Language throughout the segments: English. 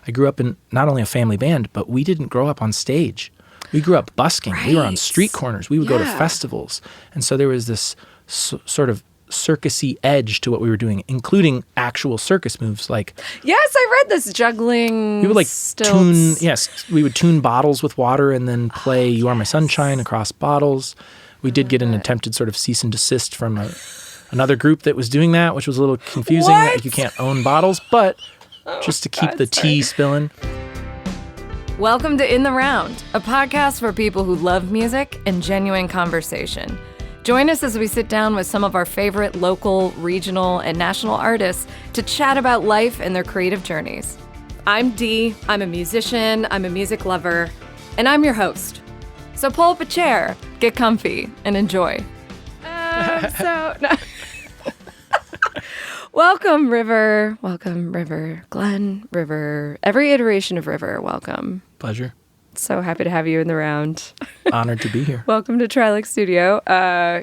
I grew up in not only a family band, but we didn't grow up on stage. We grew up busking. Right. We were on street corners. We would go to Yeah. festivals. And so there was this sort of circus-y edge to what we were doing, including actual circus moves. Like, Yes, I read this juggling. we would like stilts. we would tune bottles with water and then play You Are My Sunshine across bottles. We did get an attempted sort of cease and desist from another group that was doing that, which was a little confusing. What? Like, you can't own bottles, but just to keep the tea spilling. Welcome to In the Round, a podcast for people who love music and genuine conversation. Join us as we sit down with some of our favorite local, regional, and national artists to chat about life and their creative journeys. I'm Dee. I'm a musician, I'm a music lover, and I'm your host. So pull up a chair, get comfy, and enjoy. Welcome, River. Welcome, River. Glenn, River. Every iteration of River, welcome. Pleasure. So happy to have you in the round. Honored to be here. Welcome to Trilix Studio.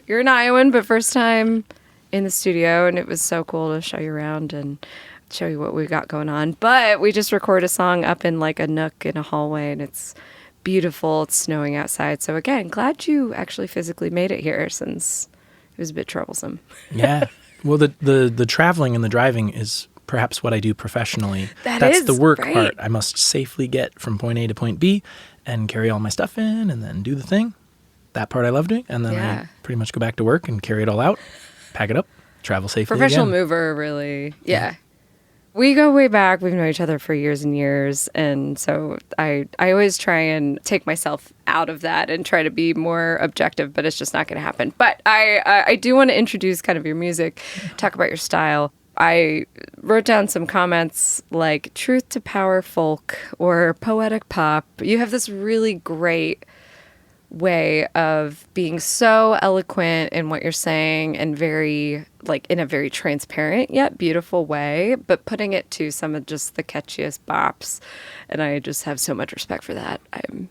You're an Iowan, but first time in the studio, and it was so cool to show you around and show you what we got going on. But we just recorded a song up in like a nook in a hallway, and it's beautiful. It's snowing outside. So again, glad you actually physically made it here since it was a bit troublesome. Yeah. Well, the traveling and the driving is perhaps what I do professionally. That's the work great. part. I must safely get from point A to point B and carry all my stuff in and then do the thing. That part I love doing. And then Yeah. I pretty much go back to work and carry it all out, pack it up, travel safely Professional again. mover, really. Yeah. We go way back. We've known each other for years and years. And so I always try and take myself out of that and try to be more objective, but it's just not going to happen. But I do want to introduce kind of your music, talk about your style. I wrote down some comments like truth to power folk or poetic pop. You have this really great way of being so eloquent in what you're saying and very, like, in a very transparent yet beautiful way, but putting it to some of just the catchiest bops. And I just have so much respect for that. I'm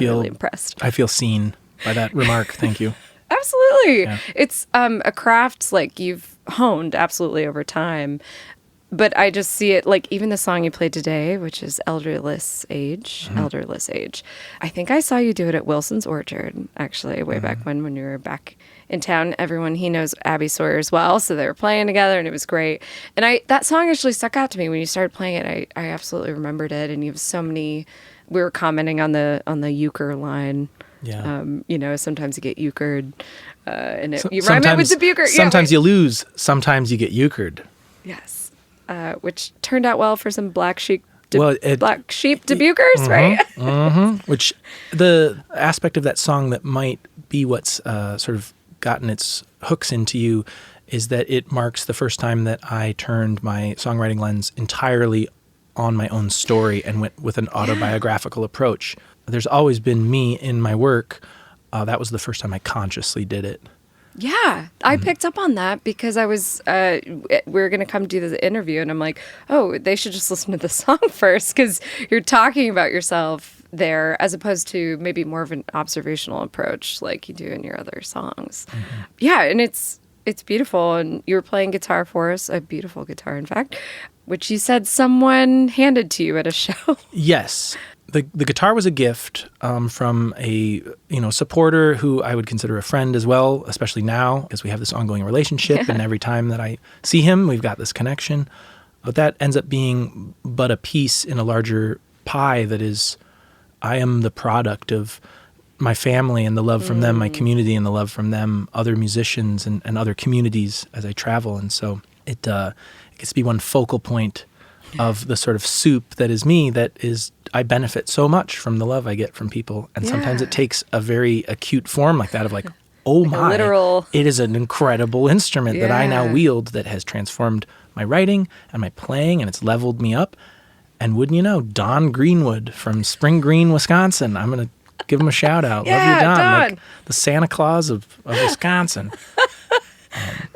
really impressed. I feel seen by that remark. Thank you. Absolutely. Yeah. It's a craft like you've honed absolutely over time. But I just see it like even the song you played today, which is Elderless Age. I think I saw you do it at Wilson's Orchard, actually, way back when you were back in town. Everyone, he knows Abby Sawyer as well. So they were playing together and it was great. And that song actually stuck out to me when you started playing it. I absolutely remembered it. And you have so many, we were commenting on the euchre line. Yeah. Sometimes you get euchred, and you rhyme it with the bucher. Sometimes you lose. Sometimes you get euchred. Yes, which turned out well for some black sheep debukers, right? Mm-hmm. Which the aspect of that song that might be what's sort of gotten its hooks into you is that it marks the first time that I turned my songwriting lens entirely on my own story and went with an autobiographical approach. There's always been me in my work. That was the first time I consciously did it. Yeah, I picked up on that because I was, we were going to come do the interview and I'm like, oh, they should just listen to the song first because you're talking about yourself there as opposed to maybe more of an observational approach like you do in your other songs. Mm-hmm. Yeah, and it's beautiful. And you were playing guitar for us, a beautiful guitar, in fact, which you said someone handed to you at a show. Yes. The guitar was a gift from a supporter who I would consider a friend as well, especially now because we have this ongoing relationship, and every time that I see him, we've got this connection. But that ends up being but a piece in a larger pie that is, I am the product of my family and the love from them, my community and the love from them, other musicians and other communities as I travel, and so it gets to be one focal point of the sort of soup that is me, that is, I benefit so much from the love I get from people. And sometimes it takes a very acute form like that of like, oh like my, literal... it is an incredible instrument that I now wield that has transformed my writing and my playing, and it's leveled me up. And wouldn't you know, Don Greenwood from Spring Green, Wisconsin. I'm going to give him a shout out. Love you, Don. Like the Santa Claus of Wisconsin.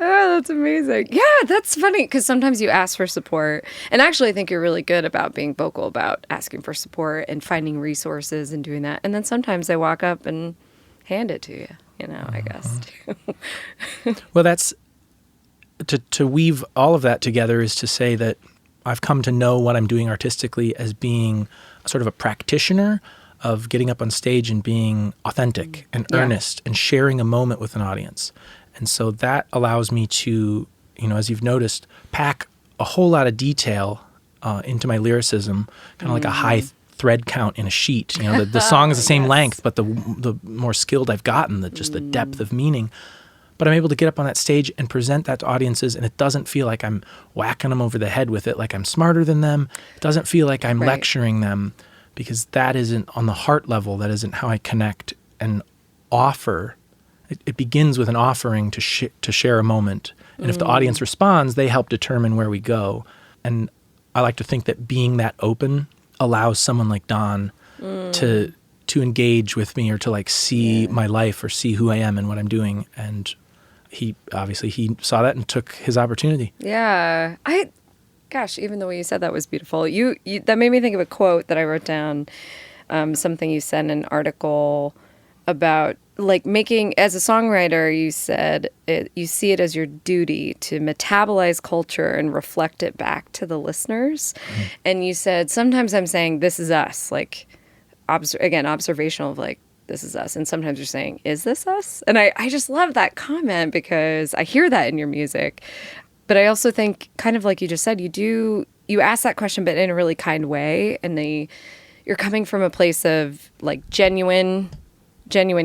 Oh, that's amazing. Yeah, that's funny because sometimes you ask for support. And actually, I think you're really good about being vocal about asking for support and finding resources and doing that. And then sometimes they walk up and hand it to you, I guess. Well, that's to weave all of that together is to say that I've come to know what I'm doing artistically as being sort of a practitioner of getting up on stage and being authentic and earnest and sharing a moment with an audience. And so that allows me to, as you've noticed, pack a whole lot of detail into my lyricism, kind of like a high thread count in a sheet. The song is the same length, but the more skilled I've gotten, just the depth of meaning. But I'm able to get up on that stage and present that to audiences, and it doesn't feel like I'm whacking them over the head with it, like I'm smarter than them. It doesn't feel like I'm lecturing them, because that isn't on the heart level. That isn't how I connect and offer. It begins with an offering to share a moment. And if the audience responds, they help determine where we go. And I like to think that being that open allows someone like Don to engage with me, or to like see my life, or see who I am and what I'm doing. And he saw that and took his opportunity. Yeah. Gosh, even the way you said that was beautiful. You that made me think of a quote that I wrote down, something you said in an article about like making, as a songwriter, you said you see it as your duty to metabolize culture and reflect it back to the listeners. And you said, sometimes I'm saying, this is us, like, observational of like, this is us. And sometimes you're saying, is this us? And I just love that comment, because I hear that in your music. But I also think, kind of like you just said, you ask that question, but in a really kind way. And you're coming from a place of like genuine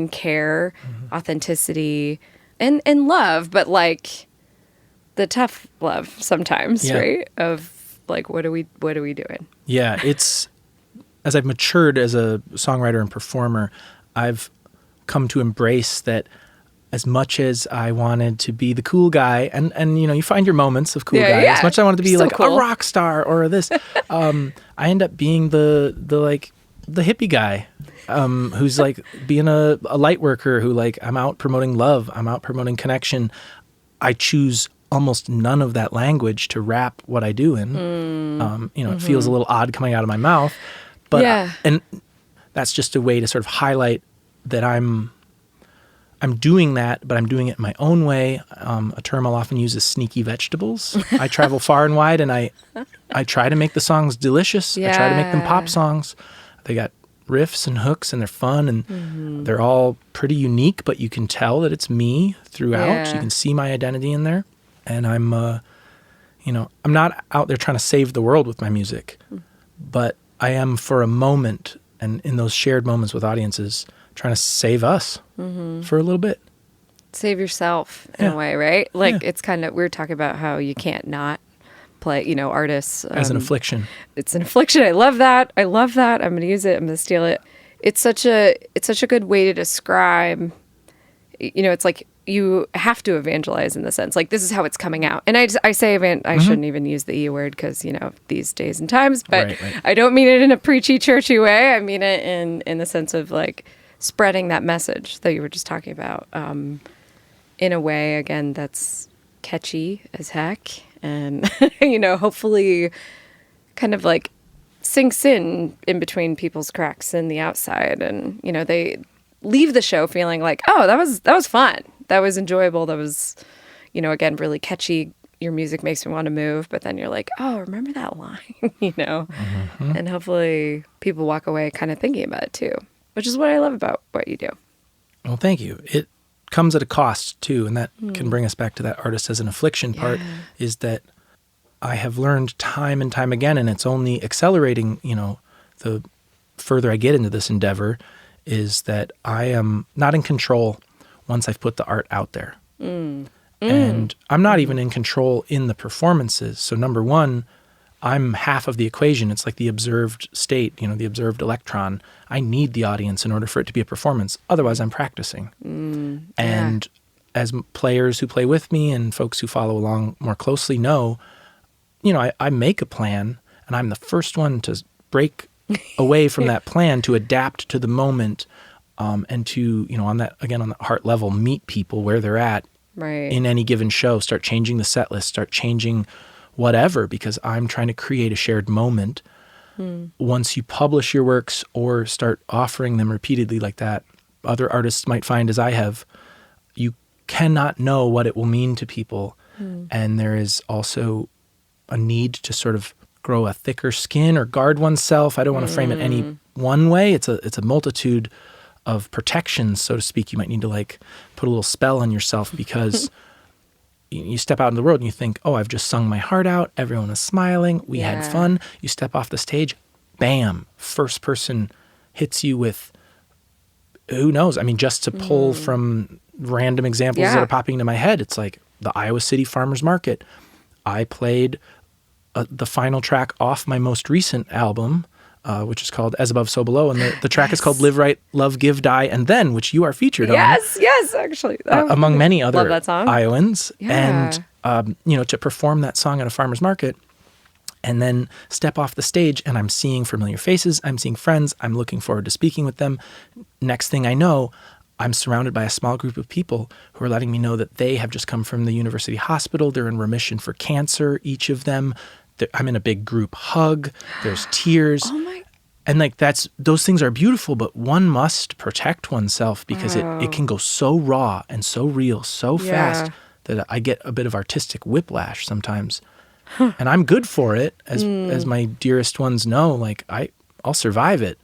care, authenticity, and love, but like the tough love sometimes, right? Of like, what are we doing? Yeah, it's, as I've matured as a songwriter and performer, I've come to embrace that. As much as I wanted to be the cool guy, and you find your moments of cool guy. As much as I wanted to be like cool, a rock star or this, I end up being the hippie guy, who's like being a light worker, who like, I'm out promoting love, I'm out promoting connection. I choose almost none of that language to wrap what I do in. It feels a little odd coming out of my mouth, but and that's just a way to sort of highlight that I'm doing that, but I'm doing it in my own way. A term I'll often use is sneaky vegetables. I travel far and wide, and I try to make the songs delicious. I try to make them pop songs. They got riffs and hooks, and they're fun, and they're all pretty unique, but you can tell that it's me throughout. You can see my identity in there. And I'm not out there trying to save the world with my music, but I am, for a moment, and in those shared moments with audiences, trying to save us for a little bit. Save yourself in a way, right? Like it's kind of, we were talking about how you can't not play, artists. As an affliction. It's an affliction. I love that. I'm going to use it. I'm going to steal it. It's such a good way to describe, it's like you have to evangelize in the sense, like this is how it's coming out. And I say I shouldn't even use the E word, because, these days and times, but right. I don't mean it in a preachy, churchy way. I mean it in the sense of like, spreading that message that you were just talking about, in a way, again, that's catchy as heck, and hopefully kind of like sinks in between people's cracks in the outside, and they leave the show feeling like, oh, that was fun, that was enjoyable, that was again, really catchy. Your music makes me want to move, but then you're like, oh, remember that line, and hopefully people walk away kind of thinking about it too. Which is what I love about what you do. Well, thank you. It comes at a cost, too, and that can bring us back to that artist as an affliction part, is that I have learned time and time again, and it's only accelerating, the further I get into this endeavor, is that I am not in control once I've put the art out there. And I'm not even in control in the performances. So number one, I'm half of the equation. It's like the observed state, the observed electron. I need the audience in order for it to be a performance. Otherwise, I'm practicing. And as players who play with me and folks who follow along more closely know, I make a plan, and I'm the first one to break away from that plan to adapt to the moment, and to, on that heart level, meet people where they're at in any given show, start changing the set list, start changing whatever, because I'm trying to create a shared moment. Once you publish your works or start offering them repeatedly like that, other artists might find, as I have, you cannot know what it will mean to people. And there is also a need to sort of grow a thicker skin or guard oneself. I don't want to frame it any one way. It's a multitude of protections, so to speak. You might need to like put a little spell on yourself because you step out in the world and you think, oh, I've just sung my heart out. Everyone was smiling. We had fun. You step off the stage, bam, first person hits you with, who knows? I mean, just to pull from random examples that are popping into my head, it's like the Iowa City Farmers Market. I played the final track off my most recent album, which is called As Above, So Below. And the track is called Live Right, Love, Give, Die, and Then, which you are featured on. Yes, actually. Among many other that song. Iowans. Yeah. And, to perform that song at a farmer's market and then step off the stage and I'm seeing familiar faces, I'm seeing friends, I'm looking forward to speaking with them. Next thing I know, I'm surrounded by a small group of people who are letting me know that they have just come from the university hospital. They're in remission for cancer, each of them. I'm in a big group hug. There's tears. Oh my. And like those things are beautiful, but one must protect oneself because it can go so raw and so real so fast that I get a bit of artistic whiplash sometimes. And I'm good for it, as my dearest ones know. Like I'll survive it.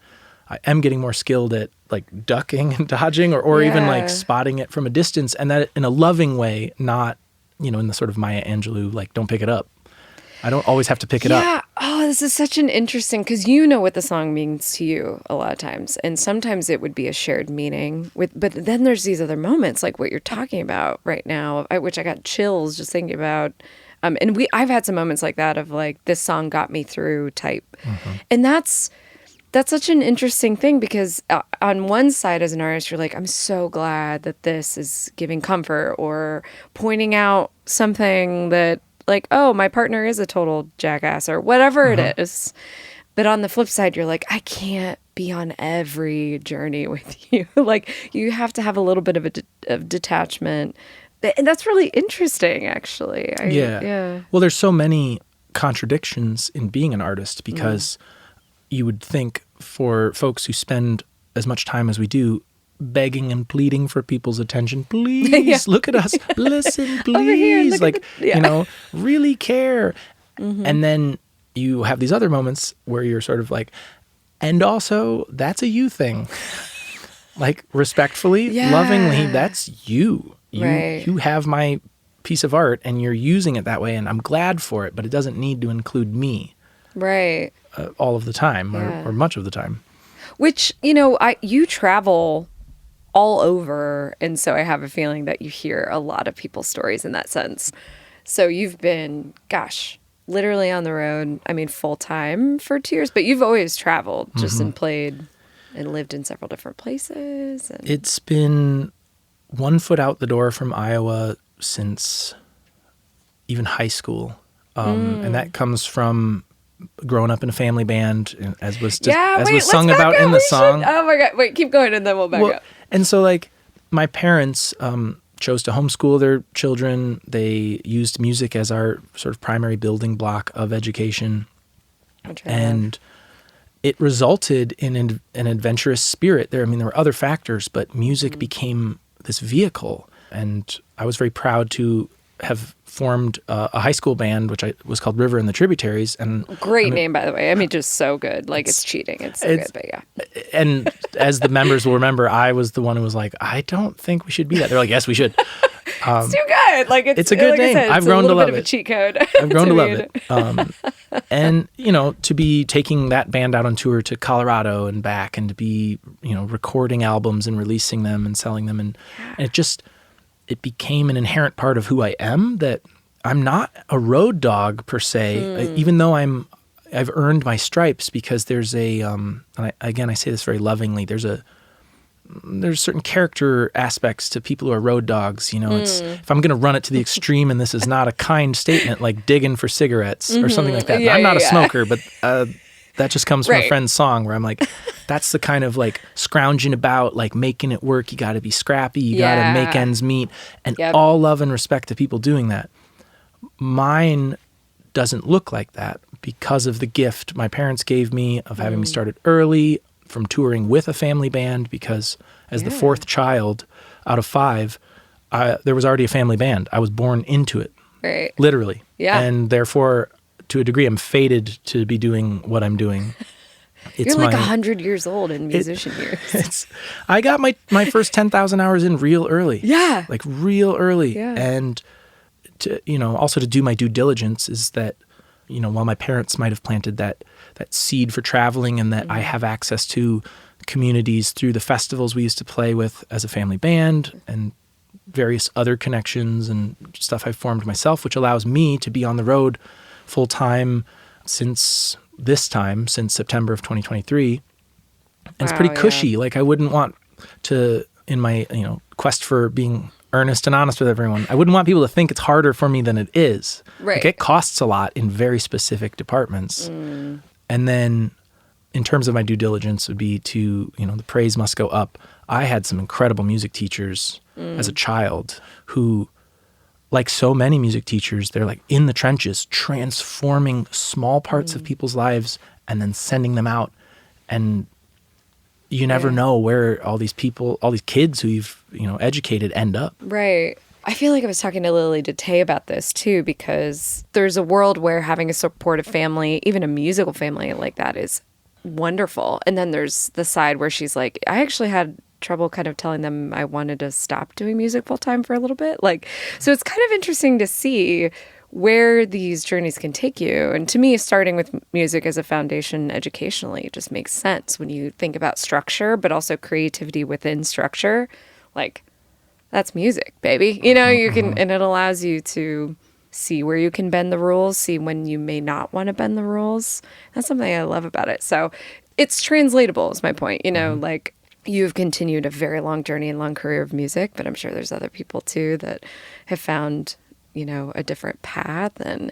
I am getting more skilled at like ducking and dodging or even like spotting it from a distance, and that in a loving way, not, in the sort of Maya Angelou, like don't pick it up. I don't always have to pick it up. Yeah. Oh, this is such an interesting, because you know what the song means to you a lot of times. And sometimes it would be a shared meaning but then there's these other moments like what you're talking about right now, which I got chills just thinking about. And I've had some moments like that of like, this song got me through type. And that's such an interesting thing because on one side as an artist, you're like, I'm so glad that this is giving comfort or pointing out something that like, oh, my partner is a total jackass or whatever it is. But on the flip side, you're like, I can't be on every journey with you. Like you have to have a little bit of detachment. And that's really interesting, actually. Yeah. Well, there's so many contradictions in being an artist because you would think for folks who spend as much time as we do begging and pleading for people's attention, please look at us, listen, please, over here, like, really care. And then you have these other moments where you're sort of like, and also that's a you thing. Like respectfully, lovingly, that's you. You have my piece of art and you're using it that way and I'm glad for it, but it doesn't need to include me. Right. All of the time or much of the time. Which, you travel all over. And so I have a feeling that you hear a lot of people's stories in that sense. So you've been, literally on the road, full time for 2 years, but you've always traveled just and played and lived in several different places. And it's been one foot out the door from Iowa since even high school. And that comes from growing up in a family band, as was sung about in the song. Oh my God. Wait, keep going and then we'll back up. And so like my parents chose to homeschool their children. They used music as our sort of primary building block of education. And it resulted in an adventurous spirit there. There were other factors, but music became this vehicle. And I was very proud to have formed a high school band, which was called River and the Tributaries. And great name, by the way. Just so good. Like it's cheating. It's so good, but yeah. And as the members will remember, I was the one who was like, I don't think we should be that. They're like, yes, we should. It's too good. Like it's a good name. I've grown to love it. It's a little bit of a cheat code. I've grown to love it. And to be taking that band out on tour to Colorado and back, and to be recording albums and releasing them and selling them, and it became an inherent part of who I am, that I'm not a road dog per se, even though I've earned my stripes, because there's and I say this very lovingly, there's certain character aspects to people who are road dogs. It's, if I'm going to run it to the extreme, and this is not a kind statement, like digging for cigarettes or something like that. I'm not a smoker, but that just comes from a friend's song where I'm like, that's the kind of like scrounging about, like making it work. You got to be scrappy. You got to make ends meet, and all love and respect to people doing that. Mine doesn't look like that because of the gift my parents gave me of having me started early, from touring with a family band, because as the fourth child out of 5, there was already a family band. I was born into it, right? Literally. Yeah. And therefore, to a degree, I'm fated to be doing what I'm doing. You're like 100 years old in musician years. I got my first 10,000 hours in real early. Yeah. Like real early. Yeah. And also to do my due diligence is that, while my parents might have planted that seed for traveling and that I have access to communities through the festivals we used to play with as a family band and various other connections and stuff I've formed myself, which allows me to be on the road full time since September of 2023. And it's pretty cushy. Yeah. Like I wouldn't want to, in my, quest for being earnest and honest with everyone, I wouldn't want people to think it's harder for me than it is. Right. Like it costs a lot in very specific departments. And then in terms of my due diligence would be to, the praise must go up. I had some incredible music teachers as a child who, like so many music teachers, they're like in the trenches, transforming small parts of people's lives and then sending them out. And you never know where all these kids who you've, educated end up. Right. I feel like I was talking to Lily Dete about this too, because there's a world where having a supportive family, even a musical family like that, is wonderful. And then there's the side where she's like, I actually had trouble kind of telling them I wanted to stop doing music full time for a little bit. So it's kind of interesting to see where these journeys can take you. And to me, starting with music as a foundation educationally, it just makes sense when you think about structure, but also creativity within structure. Like, that's music, baby. You can, and it allows you to see where you can bend the rules, see when you may not want to bend the rules. That's something I love about it. So it's translatable is my point. Like you've continued a very long journey and long career of music, but I'm sure there's other people too that have found, a different path. And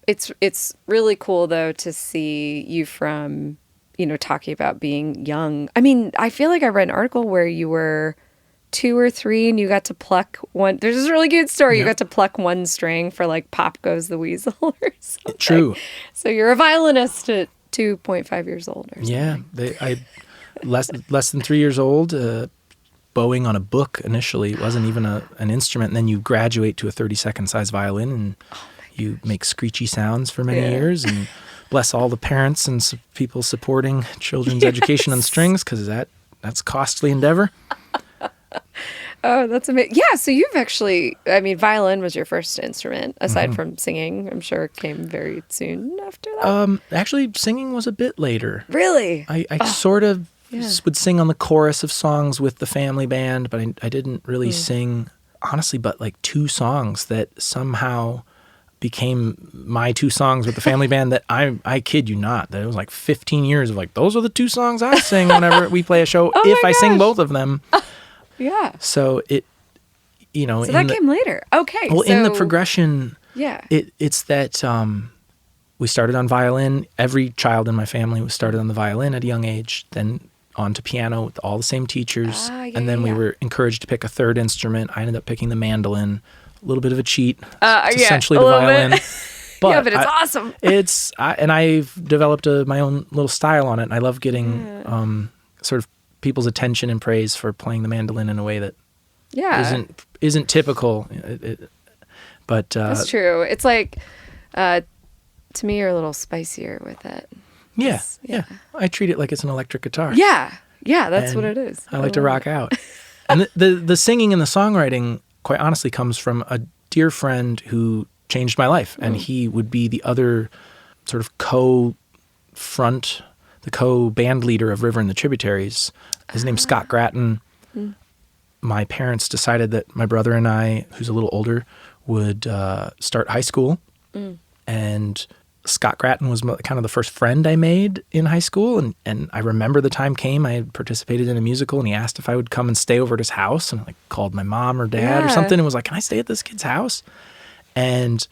it's really cool though to see you from, talking about being young. I mean, I feel like I read an article where you were 2 or 3 and you got to pluck one. There's this really good story. Yep. You got to pluck one string for like Pop Goes the Weasel or something. True. So you're a violinist at 2.5 years old or something. Yeah. Less than 3 years old, bowing on a book initially. It wasn't even an instrument. And then you graduate to a 32nd size violin and you make screechy sounds for many years. And bless all the parents and people supporting children's education on strings, because that's a costly endeavor. Oh, that's amazing. Yeah, so you've actually, violin was your first instrument, aside from singing. I'm sure it came very soon after that. Actually, singing was a bit later. Really? I sort of would sing on the chorus of songs with the family band, but I didn't really sing, honestly, but like 2 songs that somehow became my 2 songs with the family band that I kid you not, that it was like 15 years of like, those are the 2 songs I sing whenever we play a show, if I sing both of them. Yeah. So it, So that came later. Okay. Well, in the progression, yeah, it's that we started on violin. Every child in my family was started on the violin at a young age, then on to piano with all the same teachers. And then we were encouraged to pick a third instrument. I ended up picking the mandolin. A little bit of a cheat. It's essentially the violin. But it's awesome. And I've developed my own little style on it. And I love getting sort of people's attention and praise for playing the mandolin in a way that isn't typical. But that's true. It's like, to me, you're a little spicier with it. Yeah. I treat it like it's an electric guitar. Yeah, that's what it is. I like to rock out. And the singing and the songwriting, quite honestly, comes from a dear friend who changed my life. And he would be the other sort of co-band leader of River and the Tributaries. His name's Scott Gratton. My parents decided that my brother and I, who's a little older, would start high school. And Scott Gratton was kind of the first friend I made in high school. And I remember the time came, I had participated in a musical, and he asked if I would come and stay over at his house. And I called my mom or dad or something and was like, can I stay at this kid's house? And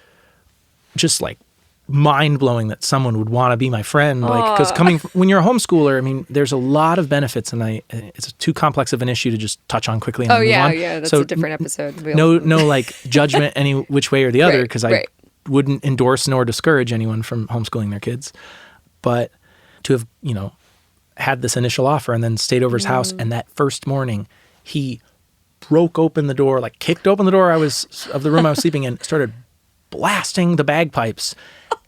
just like mind-blowing that someone would want to be my friend. Because when you're a homeschooler, there's a lot of benefits, and it's too complex of an issue to just touch on quickly and move on. That's a different episode. No like judgment any which way or the other, because I wouldn't endorse nor discourage anyone from homeschooling their kids. But to have, had this initial offer and then stayed over his house, and that first morning he broke open the door, like kicked open the door of the room I was sleeping in, started blasting the bagpipes.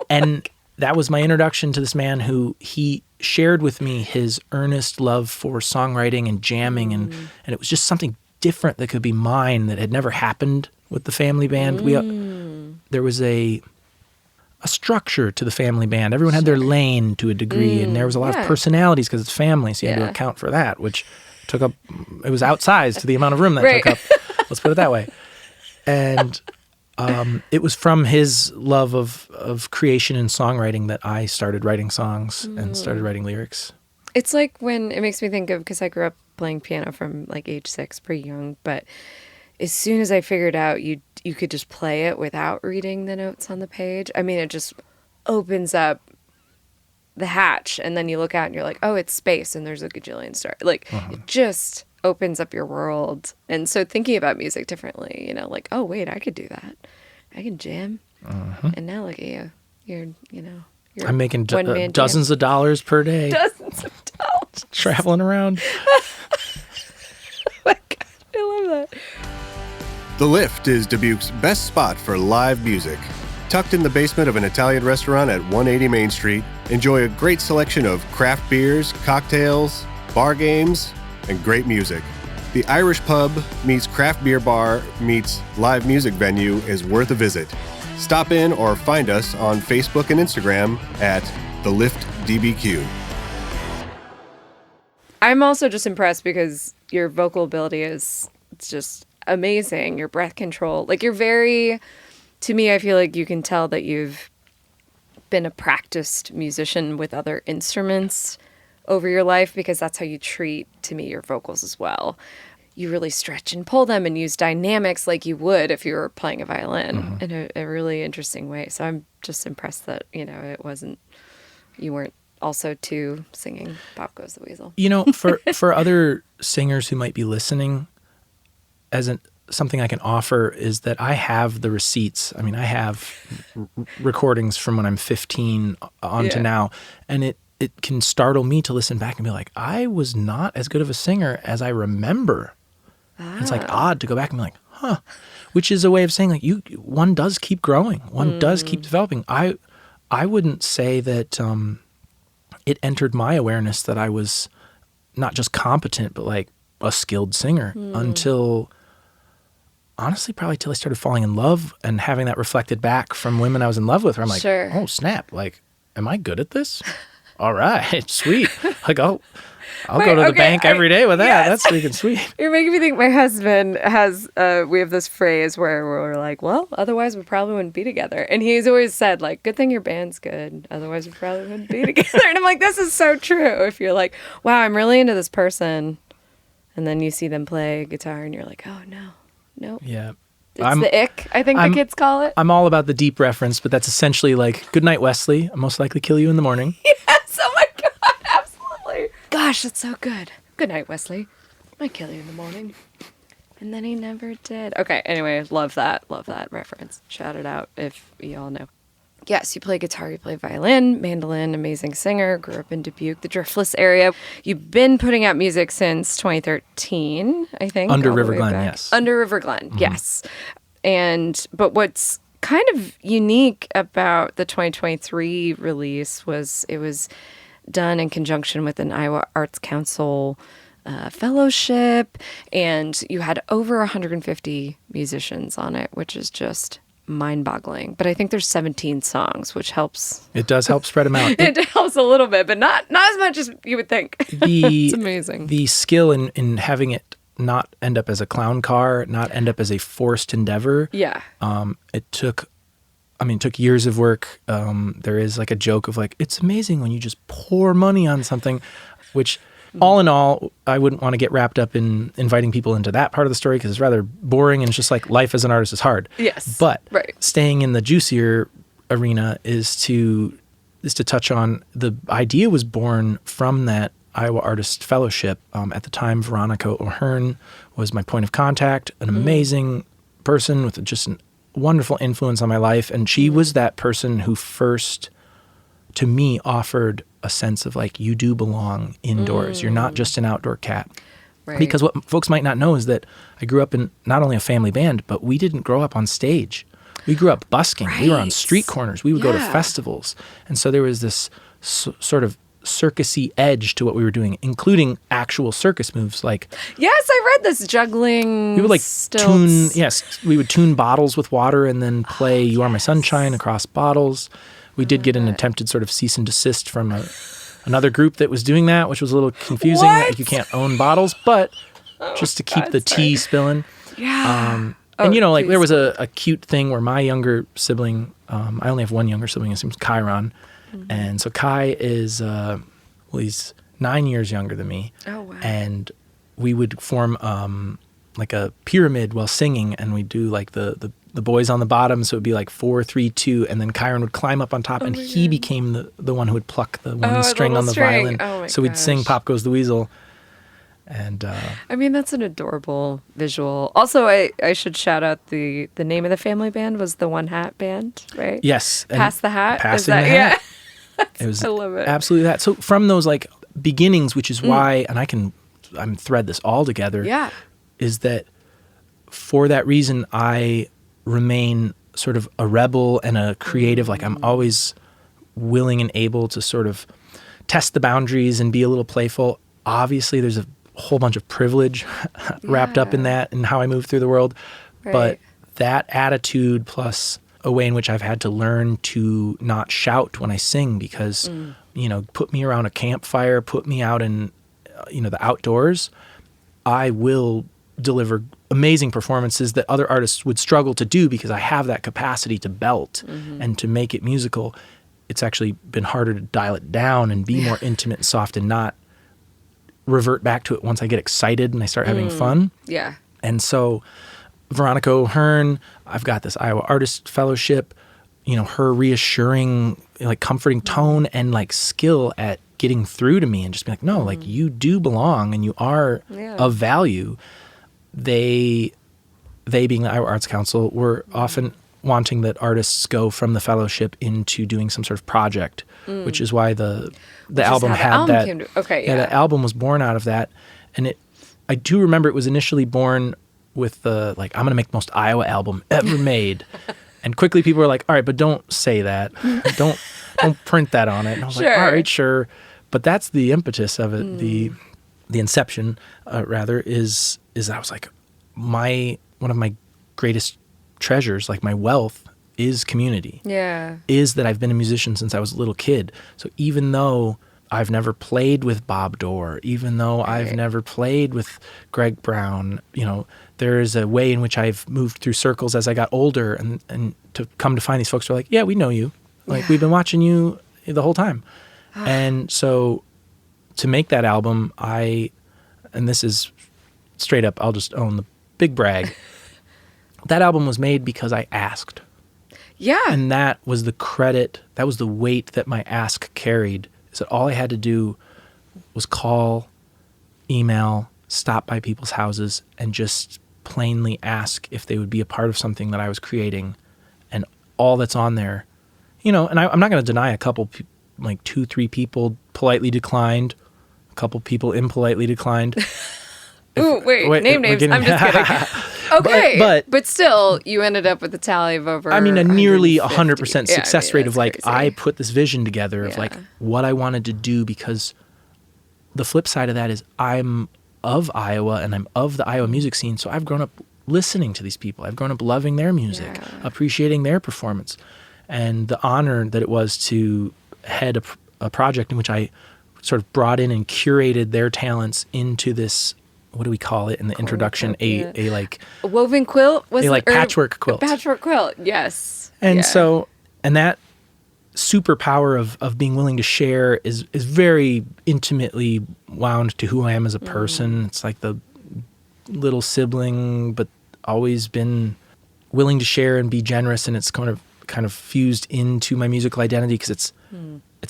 And that was my introduction to this man who he shared with me his earnest love for songwriting and jamming. And it was just something different that could be mine that had never happened with the family band. There was a structure to the family band. Everyone had their lane to a degree, and there was a lot of personalities because it's family, so you had to account for that, which took up, it was outsized to the amount of room that took up. Let's put it that way. And it was from his love of creation and songwriting that I started writing songs and started writing lyrics. It's like when, it makes me think of, because I grew up playing piano from like age 6, pretty young, but as soon as I figured out you could just play it without reading the notes on the page, I mean, it just opens up the hatch, and then you look out and you're like, oh, it's space and there's a gajillion stars. Like, it just opens up your world. And so thinking about music differently, you know, like, oh, wait, I could do that. I can jam. And now look at you. You're I'm making dozens of dollars per day. Dozens of dollars. Traveling around. Oh my God, I love that. The Lift is Dubuque's best spot for live music. Tucked in the basement of an Italian restaurant at 180 Main Street, enjoy a great selection of craft beers, cocktails, bar games, and great music. The Irish pub meets craft beer bar meets live music venue is worth a visit. Stop in or find us on Facebook and Instagram at The Lift DBQ. I'm also just impressed because your vocal ability it's just amazing. Your breath control, like you're very, to me, I feel like you can tell that you've been a practiced musician with other instruments over your life, because that's how you treat, to me, your vocals as well. You really stretch and pull them and use dynamics like you would if you were playing a violin in a really interesting way. So I'm just impressed that, you weren't also too singing Pop Goes the Weasel. You know, for other singers who might be listening, something I can offer is that I have the receipts. I mean, I have recordings from when I'm 15 on to now, and it can startle me to listen back and be like, I was not as good of a singer as I remember. It's like odd to go back and be like, huh, which is a way of saying like one does keep growing. One does keep developing. I wouldn't say that it entered my awareness that I was not just competent, but like a skilled singer until, honestly, probably till I started falling in love and having that reflected back from women I was in love with, where I'm like, oh, snap. Like, am I good at this? All right, sweet. Like, I'll go to the bank every day with that. Yes. That's freaking sweet. You're making me think my husband has, we have this phrase where we're like, well, otherwise we probably wouldn't be together. And he's always said, like, good thing your band's good. Otherwise we probably wouldn't be together. And I'm like, this is so true. If you're like, wow, I'm really into this person. And then you see them play guitar and you're like, oh, no. Yeah. It's the ick, I think the kids call it. I'm all about the deep reference, but that's essentially like, good night, Wesley. I'll most likely kill you in the morning. Yes, oh my God, absolutely. Gosh, that's so good. Good night, Wesley. I might kill you in the morning. And then he never did. Okay, anyway, love that reference. Shout it out if you all know. Yes, you play guitar, you play violin, mandolin, amazing singer, grew up in Dubuque, the Driftless area. You've been putting out music since 2013, I think. Under River Glen, yes. Under River Glen, yes. But what's kind of unique about the 2023 release was it was done in conjunction with an Iowa Arts Council fellowship, and you had over 150 musicians on it, which is just mind-boggling. But I think there's 17 songs, which helps. It does help spread them out. It helps a little bit, but not as much as you would think. It's amazing. The skill in having it not end up as a clown car, not end up as a forced endeavor. Yeah. It took years of work. There is like a joke of like, it's amazing when you just pour money on something, which all in all, I wouldn't want to get wrapped up in inviting people into that part of the story because it's rather boring and it's just like life as an artist is hard. Yes. But staying in the juicier arena is to touch on, the idea was born from that Iowa Artist Fellowship. At the time, Veronica O'Hearn was my point of contact, an amazing person with just a wonderful influence on my life. And she was that person who first, to me, offered a sense of like, you do belong indoors. You're not just an outdoor cat. Right. Because what folks might not know is that I grew up in not only a family band, but we didn't grow up on stage. We grew up busking. We were on Right. street corners. We would go to Yeah. festivals. And so there was this sort of circusy edge to what we were doing, including actual circus moves. Like Yes, I read this juggling. we would like stilts. we would tune bottles with water and then play You Are My Sunshine across bottles. We did get an attempted sort of cease and desist from another group that was doing that, which was a little confusing. What? Like you can't own bottles, but just to keep God, the tea spilling. Yeah. And Oh, like there please. was a cute thing where my younger sibling, I only have one younger sibling, his name's Chiron. And so Kai is, he's 9 years younger than me. Oh, wow. And we would form like a pyramid while singing, and we'd do like the boys on the bottom, so it would be like 4, 3, 2, and then Chiron would climb up on top, and he became the one who would pluck the one the string on little the string. violin. Oh my so we'd sing gosh. Pop Goes the Weasel. And I mean, that's an adorable visual. Also, I should shout out the name of the family band was the One Hat Band, right? yes. and Pass the Hat? Is Passing that, the Hat. Yeah. It was I love it. absolutely that. So from those like beginnings, which is why, and I'm thread this all together, Yeah. is that for that reason, I remain sort of a rebel and a creative. Like I'm always willing and able to sort of test the boundaries and be a little playful. Obviously, there's a whole bunch of privilege wrapped up in that and how I move through the world. Right. But that attitude plus a way in which I've had to learn to not shout when I sing because, put me around a campfire, put me out in, the outdoors, I will deliver amazing performances that other artists would struggle to do because I have that capacity to belt and to make it musical. It's actually been harder to dial it down and be more intimate and soft and not revert back to it once I get excited and I start having fun. Yeah. And so Veronica O'Hearn, I've got this Iowa Artist Fellowship, her reassuring, like comforting tone and like skill at getting through to me and just be like, no, like you do belong and you are of value. They being the Iowa Arts Council were often wanting that artists go from the fellowship into doing some sort of project, which is why the album had that. The album was born out of that. And I do remember it was initially born with the, like, I'm going to make the most Iowa album ever made. And quickly people were like, all right, but don't say that. Don't print that on it. And I was like, all right, sure. But that's the impetus of it. The inception, rather, is I was like, one of my greatest treasures, like my wealth, is community. Yeah. Is that I've been a musician since I was a little kid. So even though I've never played with Bob Dorr, even though I've never played with Greg Brown, there is a way in which I've moved through circles as I got older and to come to find these folks who are like, yeah, we know you. Like, we've been watching you the whole time. And so to make that album, and this is straight up, I'll just own the big brag. That album was made because I asked. Yeah. And that was the credit, that was the weight that my ask carried, is that all I had to do was call, email, stop by people's houses, and just plainly ask if they would be a part of something that I was creating. And all that's on there, and I'm not going to deny a couple, like 2, 3 people politely declined, a couple people impolitely declined. Ooh, wait, name names. I'm just kidding. Okay, but still, you ended up with a tally of over. I mean, a nearly 150. 100% success rate of like, crazy. I put this vision together of like what I wanted to do, because the flip side of that is I'm of Iowa and I'm of the Iowa music scene. So I've grown up listening to these people. I've grown up loving their music, appreciating their performance, and the honor that it was to head a project in which I sort of brought in and curated their talents into this, what do we call it in the introduction? A like a woven quilt? Was a like patchwork quilt. Patchwork quilt, yes. And so, and that superpower of being willing to share is very intimately wound to who I am as a person. It's like the little sibling, but always been willing to share and be generous, and it's kind of fused into my musical identity because it's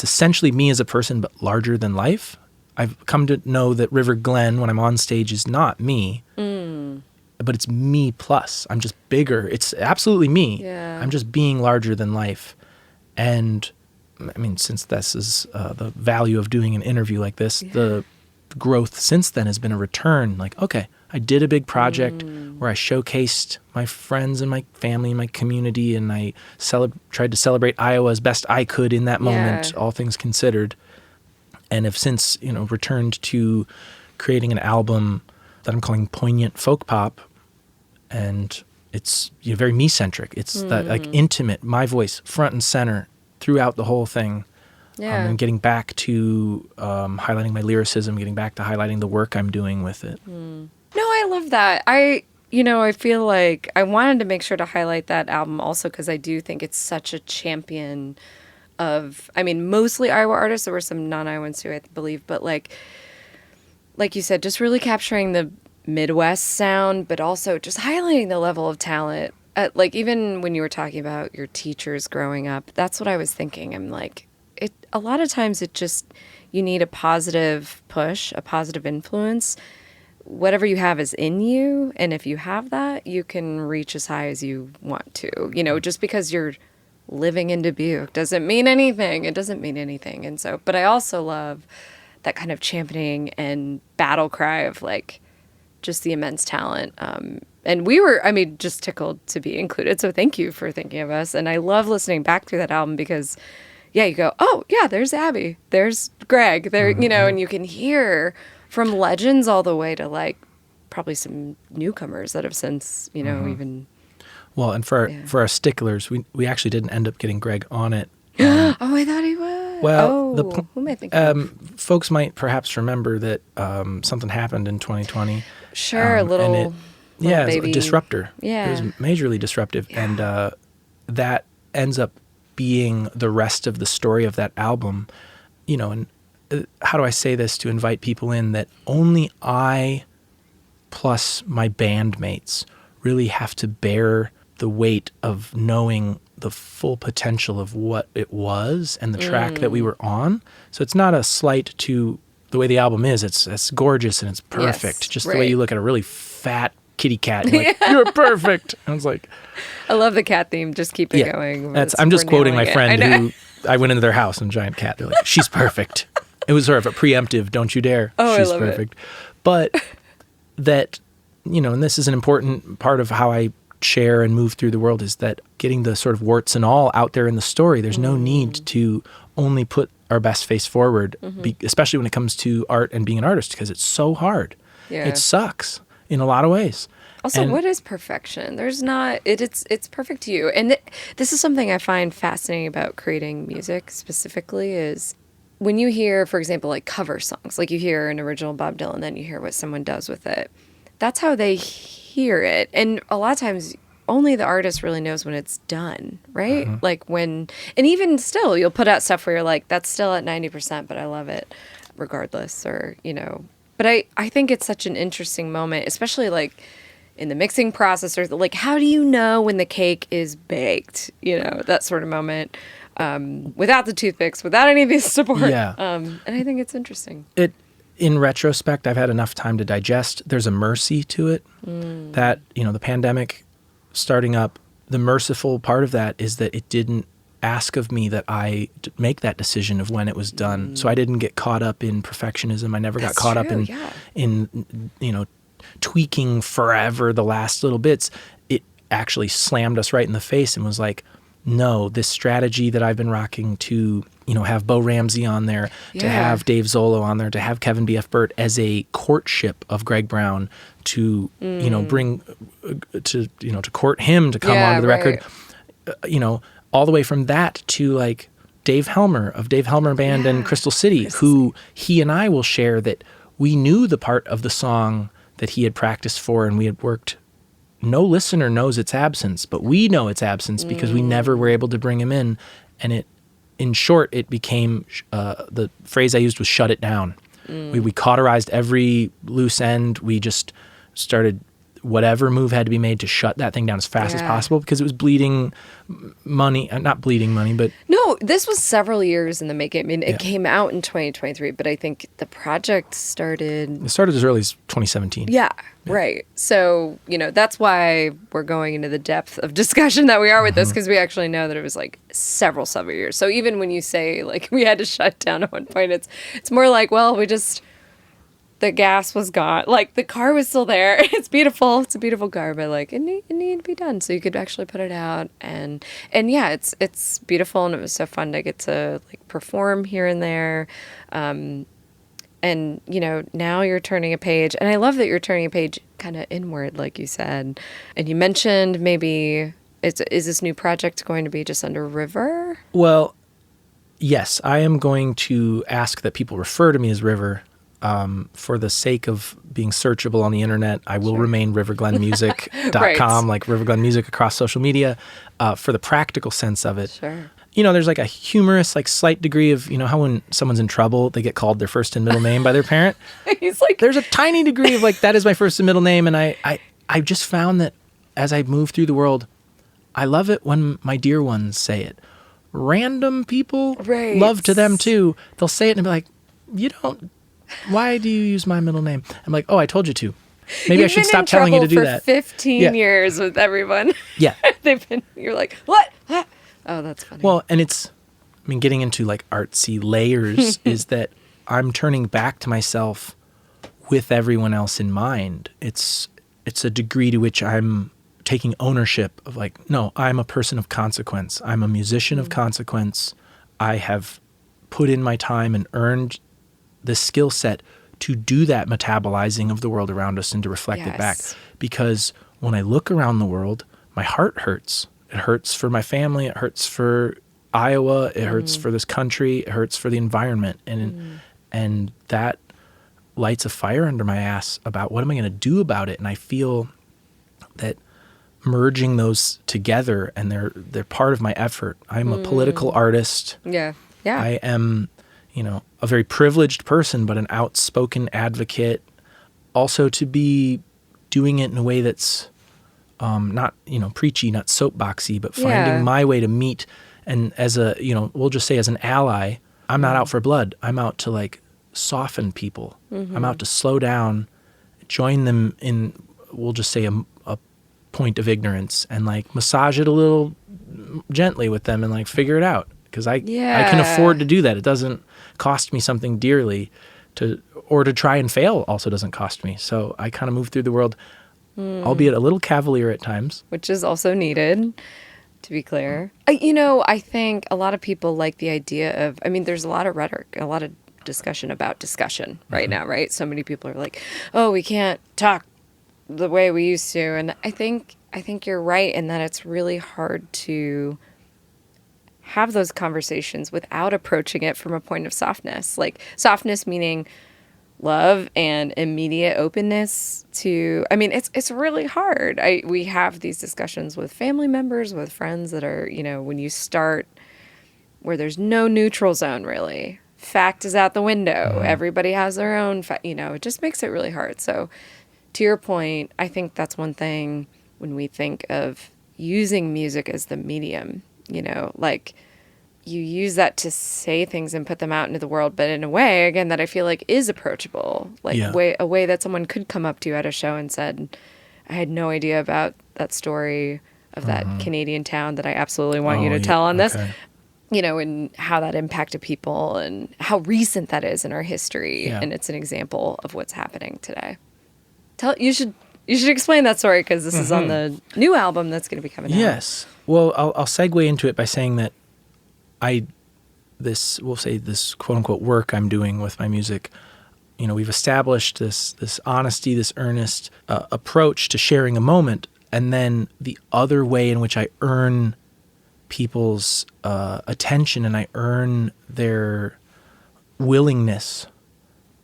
essentially me as a person, but larger than life. I've come to know that River Glen, when I'm on stage, is not me, but it's me plus. I'm just bigger. It's absolutely me. Yeah. I'm just being larger than life. And I mean, since this is the value of doing an interview like this, the growth since then has been a return. Like, okay, I did a big project where I showcased my friends and my family and my community, and I tried to celebrate Iowa as best I could in that moment, all things considered. And have since, returned to creating an album that I'm calling Poignant Folk Pop. And it's very me-centric. It's that like intimate, my voice, front and center throughout the whole thing. Yeah. And getting back to highlighting my lyricism, getting back to highlighting the work I'm doing with it. No, I love that. I feel like I wanted to make sure to highlight that album also because I do think it's such a champion of, mostly Iowa artists. There were some non-Iowans too, I believe. But like you said, just really capturing the Midwest sound, but also just highlighting the level of talent. Even when you were talking about your teachers growing up, that's what I was thinking. I'm like, a lot of times you need a positive push, a positive influence. Whatever you have is in you. And if you have that, you can reach as high as you want to. Just because you're living in Dubuque doesn't mean anything. It doesn't mean anything. And so, but I also love that kind of championing and battle cry of just the immense talent. And we were, just tickled to be included. So thank you for thinking of us. And I love listening back through that album because, you go, oh, yeah, there's Abby. There's Greg. There, and you can hear from legends all the way to probably some newcomers that have since, even. Well, and for our sticklers, we actually didn't end up getting Greg on it. Oh, I thought he was. Well, who am I thinking of? Folks might perhaps remember that something happened in 2020. Sure, a little it's baby. a disruptor. Yeah. It was majorly disruptive. Yeah. And that ends up being the rest of the story of that album. And how do I say this to invite people in that only I plus my bandmates really have to bear the weight of knowing the full potential of what it was and the track that we were on. So it's not a slight to the way the album is. It's gorgeous and it's perfect. Yes, Just right. the way you look at a really fat kitty cat. You're like, you're perfect. And I was like, I love the cat theme. Just keep it going. I'm just quoting my friend who I went into their house and giant cat. They're like, she's perfect. It was sort of a preemptive, don't you dare. Oh, she's I love perfect. But that, and this is an important part of how I share and move through the world, is that getting the sort of warts and all out there in the story. There's no need to only put our best face forward, especially when it comes to art and being an artist, because it's so hard. Yeah. It sucks in a lot of ways. Also, what is perfection? There's not, it's perfect to you. And this is something I find fascinating about creating music specifically is when you hear, for example, cover songs, you hear an original Bob Dylan, then you hear what someone does with it. That's how they hear it. And a lot of times only the artist really knows when it's done, right? And even still, you'll put out stuff where you're like, that's still at 90%, but I love it regardless, or, But I think it's such an interesting moment, especially in the mixing process, or how do you know when the cake is baked? That sort of moment. Without the toothpicks, without any of this support. Yeah. And I think it's interesting. In retrospect, I've had enough time to digest. There's a mercy to it that, the pandemic starting up, the merciful part of that is that it didn't ask of me that I make that decision of when it was done. So I didn't get caught up in perfectionism. I never got caught up in tweaking forever the last little bits. It actually slammed us right in the face and was like, no, this strategy that I've been rocking to, have Bo Ramsey on there, to have Dave Zolo on there, to have Kevin B.F. Burt as a courtship of Greg Brown to, bring, to court him to come onto the record, all the way from that to Dave Helmer of Dave Helmer Band and Crystal City, who he and I will share that we knew the part of the song that he had practiced for and we had worked. No listener knows its absence, but we know its absence because we never were able to bring him in. And in short, it became, the phrase I used was shut it down. We cauterized every loose end. We just started whatever move had to be made to shut that thing down as fast as possible because it was bleeding money, not bleeding money, but... No, this was several years in the making. It came out in 2023, but I think the project started... It started as early as 2017. Yeah, right. So, that's why we're going into the depth of discussion that we are with this, because we actually know that it was several years. So even when you say we had to shut down at one point, it's more well, we just... the gas was gone. Like, the car was still there. It's beautiful. It's a beautiful car, but like it needed to be done so you could actually put it out. And yeah, it's beautiful, and it was so fun to get to like perform here and there. And now you're turning a page, and I love that you're turning a page kind of inward, like you said. And you mentioned maybe is this new project going to be just under River? Well, yes, I am going to ask that people refer to me as River. For the sake of being searchable on the internet, I will remain riverglenmusic.com, like River Glen Music across social media, for the practical sense of it. Sure. There's like a humorous, like slight degree of, how when someone's in trouble, they get called their first and middle name by their parent. He's like, there's a tiny degree of like, that is my first and middle name. And I just found that as I move through the world, I love it when my dear ones say it. Random people love to them too. They'll say it and be like, why do you use my middle name? I'm like, oh, I told you to. Maybe I should stop telling you to do that. For 15 years with everyone. Yeah. You're like, what? Oh, that's funny. Well, and getting into like artsy layers is that I'm turning back to myself with everyone else in mind. It's a degree to which I'm taking ownership of like, no, I'm a person of consequence. I'm a musician of consequence. I have put in my time and earned the skill set to do that metabolizing of the world around us and to reflect it back. Because when I look around the world, my heart hurts. It hurts for my family. It hurts for Iowa. It hurts for this country. It hurts for the environment. And that lights a fire under my ass about what am I going to do about it. And I feel that merging those together, and they're part of my effort. I'm a political artist. Yeah. I am a very privileged person, but an outspoken advocate. Also to be doing it in a way that's not, preachy, not soapboxy, but finding my way to meet. And as a, we'll just say as an ally, I'm not out for blood. I'm out to like soften people. I'm out to slow down, join them in, we'll just say a point of ignorance, and like massage it a little gently with them and like figure it out. Because I can afford to do that. It doesn't cost me something dearly to try and fail also doesn't cost me. So I kind of move through the world, albeit a little cavalier at times. Which is also needed, to be clear. I think a lot of people like the idea of, there's a lot of rhetoric, a lot of discussion about discussion right now, right? So many people are like, oh, we can't talk the way we used to. And I think you're right in that it's really hard to have those conversations without approaching it from a point of softness. Like softness meaning love and immediate openness to, it's really hard. We have these discussions with family members, with friends that are, when you start where there's no neutral zone really. Fact is out the window. Everybody has their own, it just makes it really hard. So to your point, I think that's one thing when we think of using music as the medium, like you use that to say things and put them out into the world, but in a way, again, that I feel like is approachable, like a way that someone could come up to you at a show and said, I had no idea about that story of that Canadian town that I absolutely want you to tell on this, and how that impacted people and how recent that is in our history. And it's an example of what's happening today. You should explain that story because this is on the new album that's going to be coming out. Yes. Well, I'll segue into it by saying that this quote unquote work I'm doing with my music, we've established this honesty, this earnest approach to sharing a moment. And then the other way in which I earn people's attention and I earn their willingness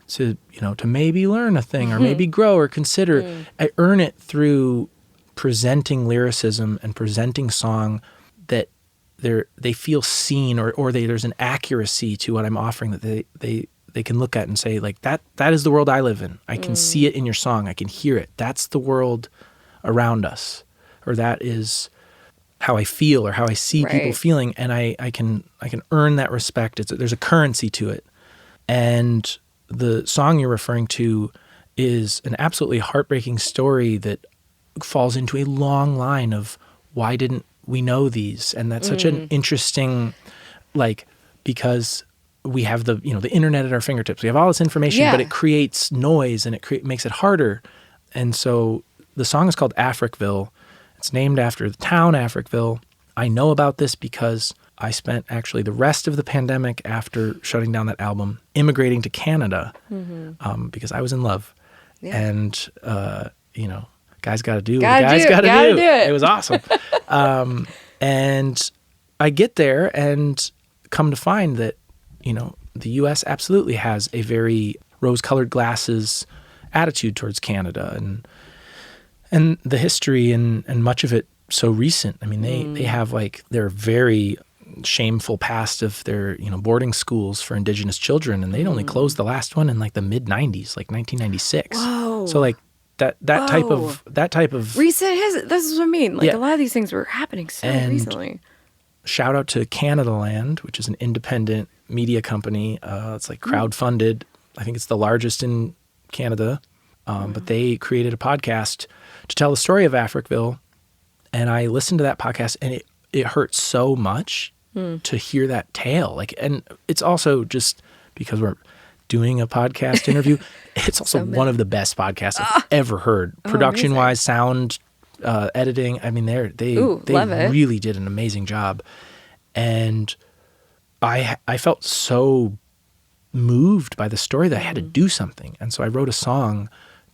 to maybe learn a thing or maybe grow or consider. I earn it through presenting lyricism and presenting song that they feel seen or there's an accuracy to what I'm offering that they can look at and say like that is the world I live in. I can see it in your song. I can hear it. That's the world around us, or that is how I feel or how I see people feeling, and I can earn that respect. There's a currency to it. And the song you're referring to is an absolutely heartbreaking story that falls into a long line of why didn't we know these? And that's such an interesting, because we have the internet at our fingertips. We have all this information, but it creates noise and it makes it harder. And so the song is called Africville. It's named after the town Africville. I know about this because I spent actually the rest of the pandemic after shutting down that album immigrating to Canada because I was in love. Yeah. And, guys got to do what guys got to do. It was awesome. And I get there and come to find that, the U.S. absolutely has a very rose-colored glasses attitude towards Canada and the history and much of it so recent. I mean, they have their very shameful past of their, boarding schools for Indigenous children, and they'd only closed the last one in the mid-90s, 1996. Whoa. So that type of recent. This is what I mean. A lot of these things were happening so recently. Shout out to Canada Land, which is an independent media company. It's crowdfunded. I think it's the largest in Canada. But they created a podcast to tell the story of Africville. And I listened to that podcast, and it hurt so much to hear that tale. And it's also just because we're doing a podcast interview, it's also one of the best podcasts I've ever heard. Production-wise, sound, editing. I mean, they really did an amazing job. And I felt so moved by the story that I had to do something. And so I wrote a song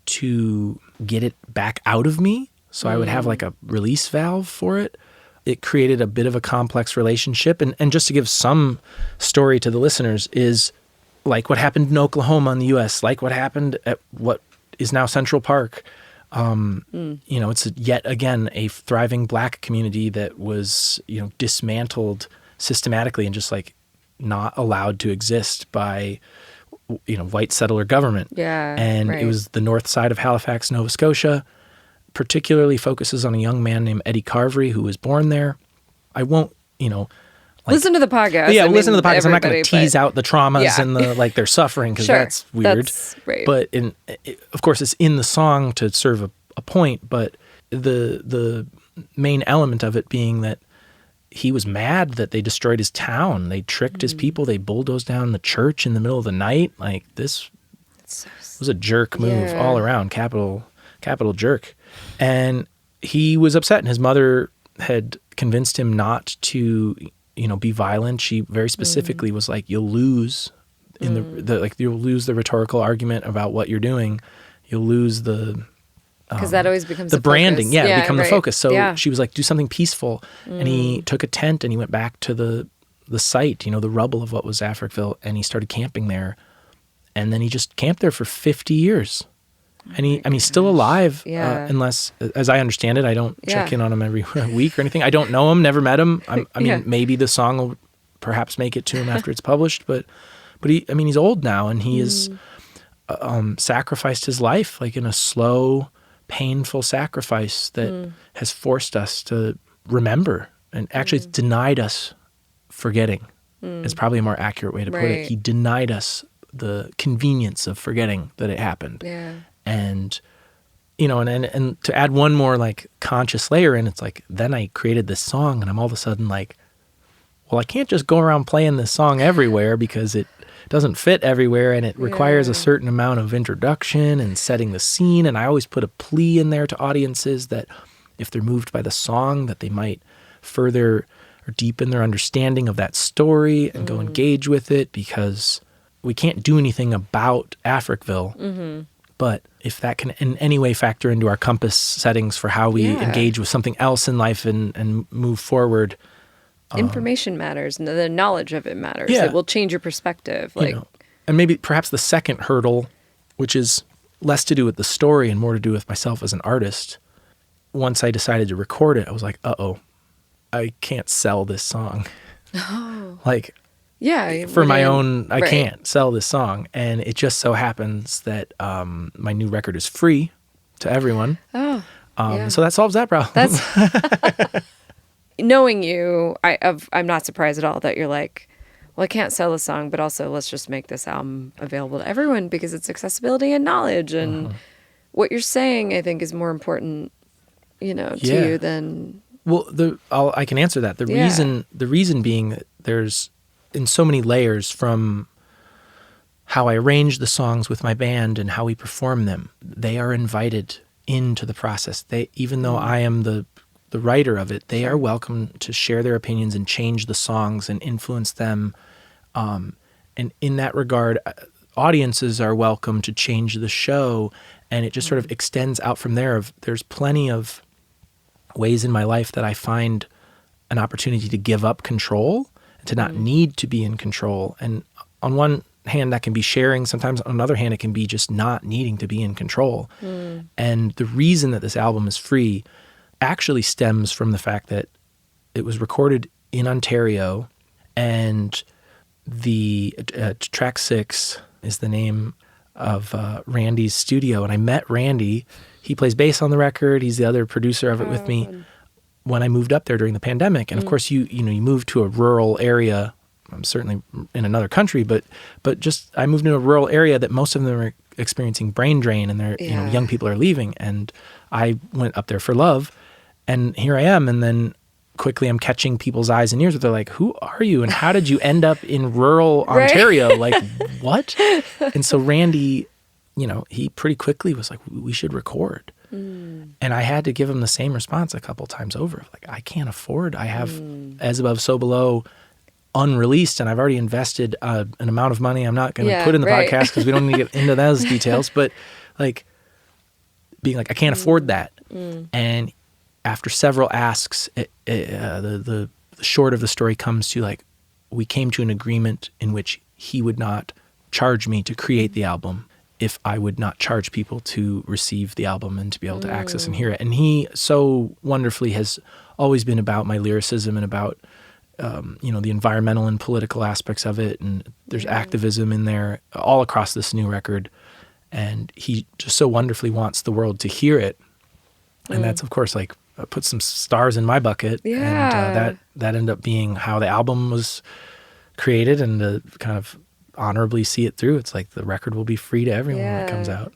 to get it back out of me. So I would have a release valve for it. It created a bit of a complex relationship. And just to give some story to the listeners is what happened in Oklahoma in the U.S., what happened at what is now Central Park. It's yet again a thriving Black community that was, dismantled systematically and just not allowed to exist by, white settler government. Yeah. And it was the north side of Halifax, Nova Scotia. Particularly focuses on a young man named Eddie Carvery who was born there. I won't, listen to the podcast. Yeah, listen to the podcast. I'm not going to tease out the traumas and the their suffering because that's weird. That's right. But of course, it's in the song to serve a point. But the main element of it being that he was mad that they destroyed his town. They tricked his people. They bulldozed down the church in the middle of the night. This was a jerk move all around. Capital jerk. And he was upset, and his mother had convinced him not to, be violent. She very specifically was you'll lose you'll lose the rhetorical argument about what you're doing. You'll lose the because that always becomes the branding. Focus. Yeah, become the focus. So she was do something peaceful, and he took a tent and he went back to the site, the rubble of what was Africville, and he started camping there, and then he just camped there for 50 years. And he's still alive, unless, as I understand it, I don't check in on him every week or anything. I don't know him, never met him. I mean, maybe the song will perhaps make it to him after it's published, but he's old now, and he has sacrificed his life, in a slow, painful sacrifice that has forced us to remember, and actually it's denied us forgetting. It's probably a more accurate way to put it. He denied us the convenience of forgetting that it happened. Yeah. And, and to add one more conscious layer in, it's then I created this song and I'm all of a sudden well, I can't just go around playing this song everywhere because it doesn't fit everywhere and it requires a certain amount of introduction and setting the scene. And I always put a plea in there to audiences that if they're moved by the song, that they might further or deepen their understanding of that story and go engage with it, because we can't do anything about Africville. But if that can in any way factor into our compass settings for how we engage with something else in life and move forward. Information matters, and the knowledge of it matters. Yeah. It will change your perspective. And maybe perhaps the second hurdle, which is less to do with the story and more to do with myself as an artist. Once I decided to record it, I was uh-oh, I can't sell this song. Oh. For my own, I can't sell this song. And it just so happens that my new record is free to everyone. Oh, so that solves that problem. That's knowing you, I'm not surprised at all that you're well, I can't sell the song, but also let's just make this album available to everyone because it's accessibility and knowledge. And what you're saying, I think, is more important, to you than... Well, I can answer that. The reason being that there's in so many layers, from how I arrange the songs with my band and how we perform them. They are invited into the process. Even though I am the writer of it, they are welcome to share their opinions and change the songs and influence them. And in that regard, audiences are welcome to change the show, and it just sort of extends out from there. There's plenty of ways in my life that I find an opportunity to give up control, to not need to be in control. And on one hand, that can be sharing. Sometimes on the other hand, it can be just not needing to be in control. And the reason that this album is free actually stems from the fact that it was recorded in Ontario, and the track 6 is the name of Randy's studio. And I met Randy. He plays bass on the record. He's the other producer of it with me when I moved up there during the pandemic. And of course, you move to a rural area. I'm certainly in another country, but just I moved into a rural area that most of them are experiencing brain drain, and they're young people are leaving. And I went up there for love, and here I am. And then quickly I'm catching people's eyes and ears. They're like, "Who are you? And how did you end up in rural Ontario?" Like, what? And so Randy, he pretty quickly was like, "We should record." And I had to give him the same response a couple times over. Like, I can't afford. I have As Above, So Below unreleased, and I've already invested an amount of money I'm not going to put in the podcast because we don't need to get into those details. But like, being like, I can't afford that. And after several asks, the short of the story comes to, like, we came to an agreement in which he would not charge me to create the album if I would not charge people to receive the album and to be able to access and hear it. And he so wonderfully has always been about my lyricism and about, the environmental and political aspects of it. And there's activism in there all across this new record. And he just so wonderfully wants the world to hear it. And that's, of course, like, put some stars in my bucket. And that ended up being how the album was created, and to kind of honorably see it through. It's like the record will be free to everyone when it comes out.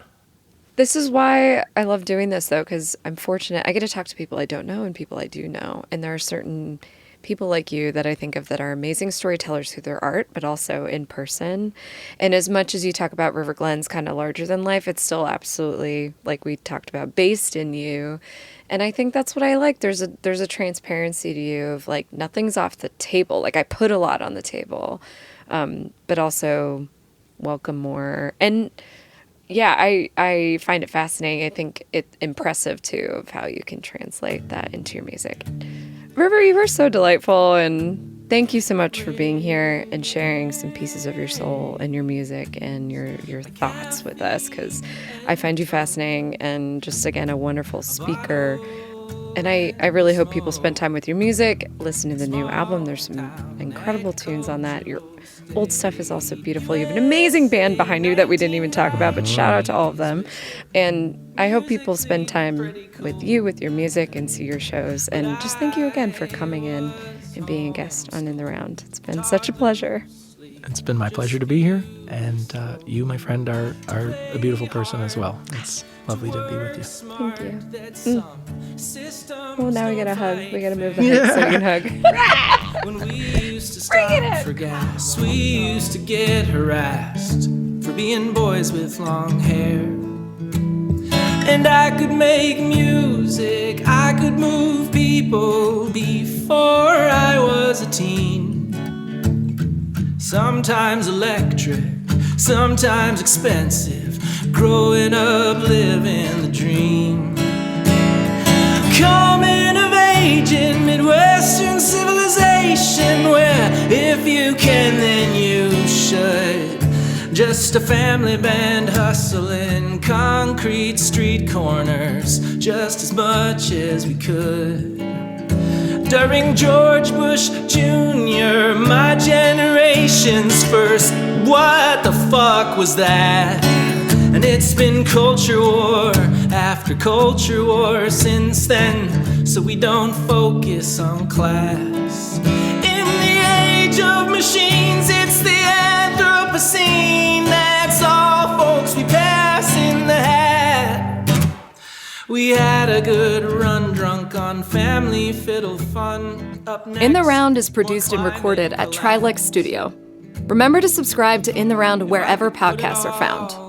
This is why I love doing this, though, because I'm fortunate. I get to talk to people I don't know and people I do know. And there are certain people like you that I think of that are amazing storytellers through their art, but also in person. And as much as you talk about River Glen's kind of larger than life, it's still absolutely, like we talked about, based in you. And I think that's what I like. There's a transparency to you of, like, nothing's off the table. Like, I put a lot on the table, but also welcome more. And yeah, I find it fascinating. I think it's impressive too of how you can translate that into your music. River, you were so delightful, and thank you so much for being here and sharing some pieces of your soul and your music and your thoughts with us, because I find you fascinating and just, again, a wonderful speaker. And I really hope people spend time with your music, listen to the new album. There's some incredible tunes on that. Your old stuff is also beautiful. You have an amazing band behind you that we didn't even talk about, but shout out to all of them. And I hope people spend time with you, with your music, and see your shows. And just thank you again for coming in and being a guest on In the Round. It's been such a pleasure. It's been my pleasure to be here. And you, my friend, are a beautiful person as well. It's lovely to be with you. Thank you. Well, now we gotta hug. We gotta move the head so you can hug. When we used to stop for gas, we used to get harassed for being boys with long hair. And I could make music, I could move people before I was a teen. Sometimes electric, sometimes expensive, growing up living the dream. Coming of age in Midwestern civilization, where if you can then you should. Just a family band hustling concrete street corners just as much as we could. During George Bush Jr., my generation's first, what the fuck was that? And it's been culture war after culture war since then, so we don't focus on class. In the age of machines, it's the Anthropocene. That's all, folks, we pass in the hat. We had a good run drunk on family fiddle fun. In the Round is produced and recorded at Trilix Studio. Remember to subscribe to In the Round wherever podcasts are found.